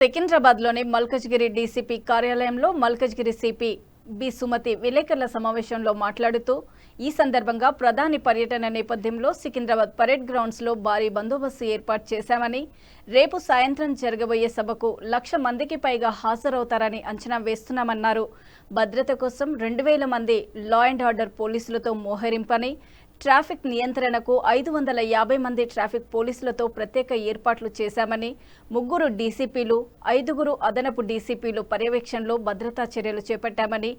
సికింద్రాబాద్లోని Malkajgiri DCP కార్యాలయంలో Malkajgiri CP B Sumathi విలేకరుల సమావేశంలో మాట్లాడుతూ ఈ సందర్భంగా ప్రధాని పర్యటన నేపథ్యంలో సికింద్రాబాద్ పరేడ్ గ్రౌండ్స్లో భారీ బందోబస్తు ఏర్పాటు చేశామని, రేపు సాయంత్రం జరగబోయే సభకు 1,00,000 మందికి పైగా హాజరవుతారని అంచనా వేస్తున్నామన్నారు. భద్రత కోసం 2,000 మంది లా అండ్ ఆర్డర్ పోలీసులతో మోహరింపని, ట్రాఫిక్ నియంత్రణకు 550 మంది ట్రాఫిక్ పోలీసులతో ప్రత్యేక ఏర్పాట్లు చేశామని, 3 డీసీపీలు, 5 అదనపు డీసీపీలు పర్యవేక్షణలో భద్రతా చర్యలు చేపట్టామని,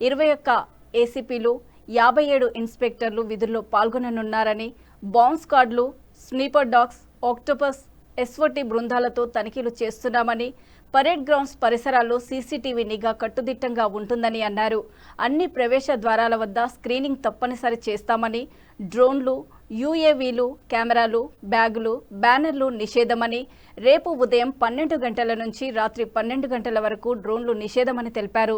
21 ఏసీపీలు, 57 ఇన్స్పెక్టర్లు విధుల్లో పాల్గొననున్నారని, bomb స్క్వాడ్లు, sniffer dogs, octopus, SOT బృందాలతో తనిఖీలు చేస్తున్నామని, పరేడ్ గ్రౌండ్స్ పరిసరాల్లో సీసీటీవీ నిఘా కట్టుదిట్టంగా ఉంటుందని అన్నారు. అన్ని ప్రవేశ ద్వారాల వద్ద స్క్రీనింగ్ తప్పనిసరి చేస్తామని, డ్రోన్లు, యూఏవీలు, కెమెరాలు, బ్యాగులు, బ్యానర్లు నిషేధమని, రేపు ఉదయం 12 గంటల నుంచి రాత్రి 12 గంటల వరకు డ్రోన్లు నిషేధమని తెలిపారు.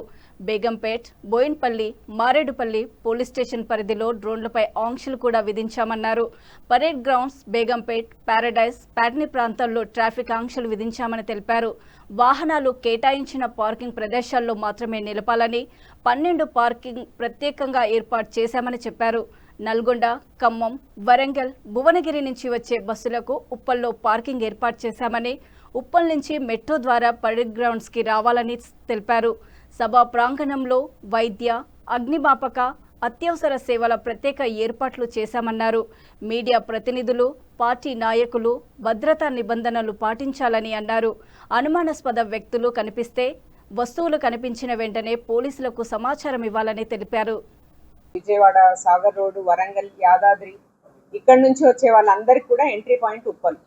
బేగంపేట్, బోయిన్పల్లి, మారేడుపల్లి పోలీస్ స్టేషన్ పరిధిలో డ్రోన్లపై ఆంక్షలు కూడా విధించామన్నారు. Parade grounds, Begumpet, Paradise, Patny ప్రాంతాల్లో ట్రాఫిక్ ఆంక్షలు విధించామని తెలిపారు. వాహనాలు కేటాయించిన పార్కింగ్ ప్రదేశాల్లో మాత్రమే నిలపాలని, 12 పార్కింగ్ ప్రత్యేకంగా ఏర్పాటు చేశామని చెప్పారు. నల్గొండ, ఖమ్మం, వరంగల్, భువనగిరి నుంచి వచ్చే బస్సులకు ఉప్పల్లో పార్కింగ్ ఏర్పాటు చేశామని, ఉప్పల్ నుంచి మెట్రో ద్వారా పరేడ్ గ్రౌండ్స్కి రావాలని తెలిపారు. సభా ప్రాంగణంలో వైద్య, అగ్నిమాపక, అత్యవసర సేవల ప్రత్యేక ఏర్పాట్లు చేశామన్నారు. మీడియా ప్రతినిధులు, పార్టీ నాయకులు భద్రతా నిబంధనలు పాటించాలని అన్నారు. అనుమానాస్పద వ్యక్తులు కనిపిస్తే, వస్తువులు కనిపించిన వెంటనే పోలీసులకు సమాచారం ఇవ్వాలని తెలిపారు. విజయవాడ, సాగర్ రోడ్డు, వరంగల్, యాదాద్రి ఇక్కడ నుంచి వచ్చే వాళ్ళందరికీ కూడా ఎంట్రీ పాయింట్ ఉప్పల్.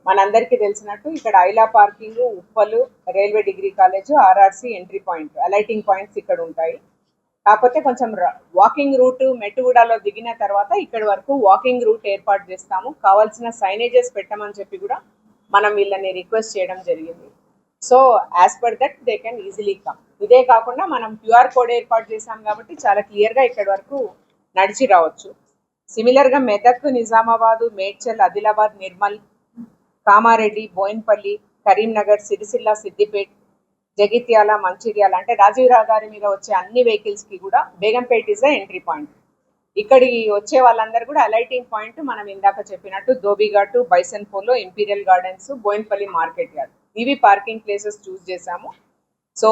మనందరికీ తెలిసినట్టు ఇక్కడ ఐలా పార్కింగ్, ఉప్పలు, railway degree college, RRC entry point, alighting points ఇక్కడ ఉంటాయి. కాకపోతే కొంచెం వాకింగ్ రూట్ మెట్టుగూడలో దిగిన తర్వాత ఇక్కడ వరకు వాకింగ్ రూట్ ఏర్పాటు చేస్తాము. కావాల్సిన సైనేజెస్ పెట్టమని చెప్పి కూడా మనం వీళ్ళని రిక్వెస్ట్ చేయడం జరిగింది. So as per that they can easily come. ఇదే కాకుండా మనం క్యూఆర్ కోడ్ ఏర్పాటు చేశాం కాబట్టి చాలా క్లియర్గా ఇక్కడ వరకు నడిచి రావచ్చు. సిమిలర్గా మెదక్, నిజామాబాద్, మేడ్చల్, ఆదిలాబాద్, నిర్మల్, కామారెడ్డి, బోయిన్పల్లి, కరీంనగర్, సిరిసిల్ల, సిద్దిపేట్, జగిత్యాల, మంచిర్యాల అంటే రాజీవ్ రహదారి మీద వచ్చే అన్ని వెహికల్స్కి కూడా Begumpet is the entry point. ఇక్కడికి వచ్చే వాళ్ళందరూ కూడా అలైటింగ్ పాయింట్ మనం ఇందాక చెప్పినట్టు Dhobighat, Bison polo, Imperial Gardens, Bowenpally market yard ఇవి పార్కింగ్ ప్లేసెస్ చూస్ చేశాము. సో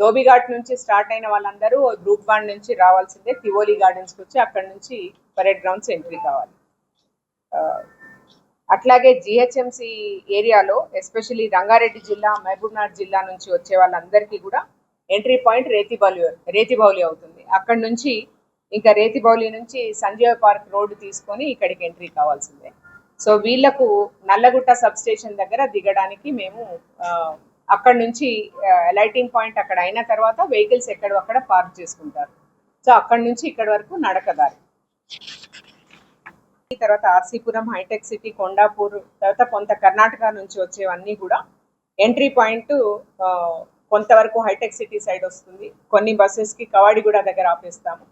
ధోబిఘాట్ నుంచి స్టార్ట్ అయిన వాళ్ళందరూ గ్రూప్ 1 నుంచి రావాల్సిందే. తివోలి గార్డెన్స్కి వచ్చి అక్కడ నుంచి పరేడ్ గ్రౌండ్స్ ఎంట్రీ కావాలి. అట్లాగే జిహెచ్ఎంసి ఏరియాలో ఎస్పెషల్లీ రంగారెడ్డి జిల్లా, మహబూబ్నగర్ జిల్లా నుంచి వచ్చే వాళ్ళందరికీ కూడా ఎంట్రీ పాయింట్ రేతిబౌలి అవుతుంది. అక్కడ నుంచి ఇంకా రేతిబౌలి నుంచి సంజీవ పార్క్ రోడ్డు తీసుకొని ఇక్కడికి ఎంట్రీ కావాల్సిందే. సో వీళ్లకు నల్లగుట్ట సబ్ స్టేషన్ దగ్గర దిగడానికి మేము అక్కడ నుంచి లైటింగ్ పాయింట్ అక్కడ అయిన తర్వాత వెహికల్స్ ఎక్కడక్కడ పార్క్ చేసుకుంటారు. సో అక్కడ నుంచి ఇక్కడ వరకు నడకదారి. తర్వాత ఆర్సీపురం, హైటెక్ సిటీ, కొండాపూర్, తర్వాత కొంత కర్ణాటక నుంచి వచ్చేవన్నీ కూడా ఎంట్రీ పాయింట్ కొంతవరకు హైటెక్ సిటీ సైడ్ వస్తుంది. కొన్ని బస్సెస్కి కవాడిగూడ దగ్గర ఆపేస్తాము,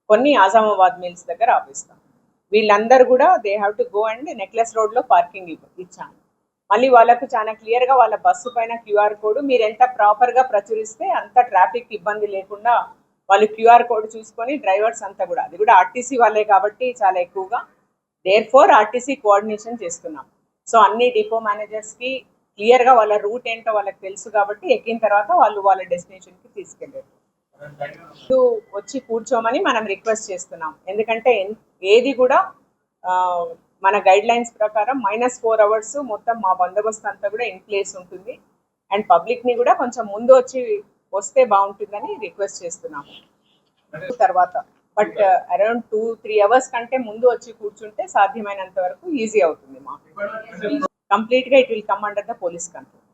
కొన్ని ఆజామాబాద్ మిల్స్ దగ్గర ఆపేస్తాము. వీళ్ళందరూ కూడా they have to go and necklace రోడ్లో పార్కింగ్ ఇచ్చాము. మళ్ళీ వాళ్ళకు చాలా క్లియర్గా వాళ్ళ బస్సు పైన క్యూఆర్ కోడ్ మీరు ఎంత ప్రాపర్గా ప్రచురిస్తే అంత ట్రాఫిక్ ఇబ్బంది లేకుండా వాళ్ళు క్యూఆర్ కోడ్ చూసుకొని డ్రైవర్స్ అంతా కూడా, అది కూడా ఆర్టీసీ వాళ్ళే కాబట్టి చాలా ఎక్కువగా దేర్ఫోర్ ఆర్టీసీ కోఆర్డినేషన్ చేస్తున్నాం. సో అన్ని డిపో మేనేజర్స్కి క్లియర్గా వాళ్ళ రూట్ ఏంటో వాళ్ళకి తెలుసు కాబట్టి ఎక్కిన తర్వాత వాళ్ళు వాళ్ళ డెస్టినేషన్కి తీసుకెళ్ళారు. వచ్చి కూర్చోమని మనం రిక్వెస్ట్ చేస్తున్నాం. ఎందుకంటే ఏది కూడా మన గైడ్ లైన్స్ ప్రకారం -4 hours మొత్తం మా బందోబస్తు అంతా కూడా ఇన్ ప్లేస్ ఉంటుంది. అండ్ పబ్లిక్ని కూడా కొంచెం ముందు వస్తే బాగుంటుందని రిక్వెస్ట్ చేస్తున్నాము. తర్వాత బట్ అరౌండ్ 2-3 hours కంటే ముందు వచ్చి కూర్చుంటే సాధ్యమైనంత వరకు ఈజీ అవుతుంది మాకు. కంప్లీట్గా it will come under the police control.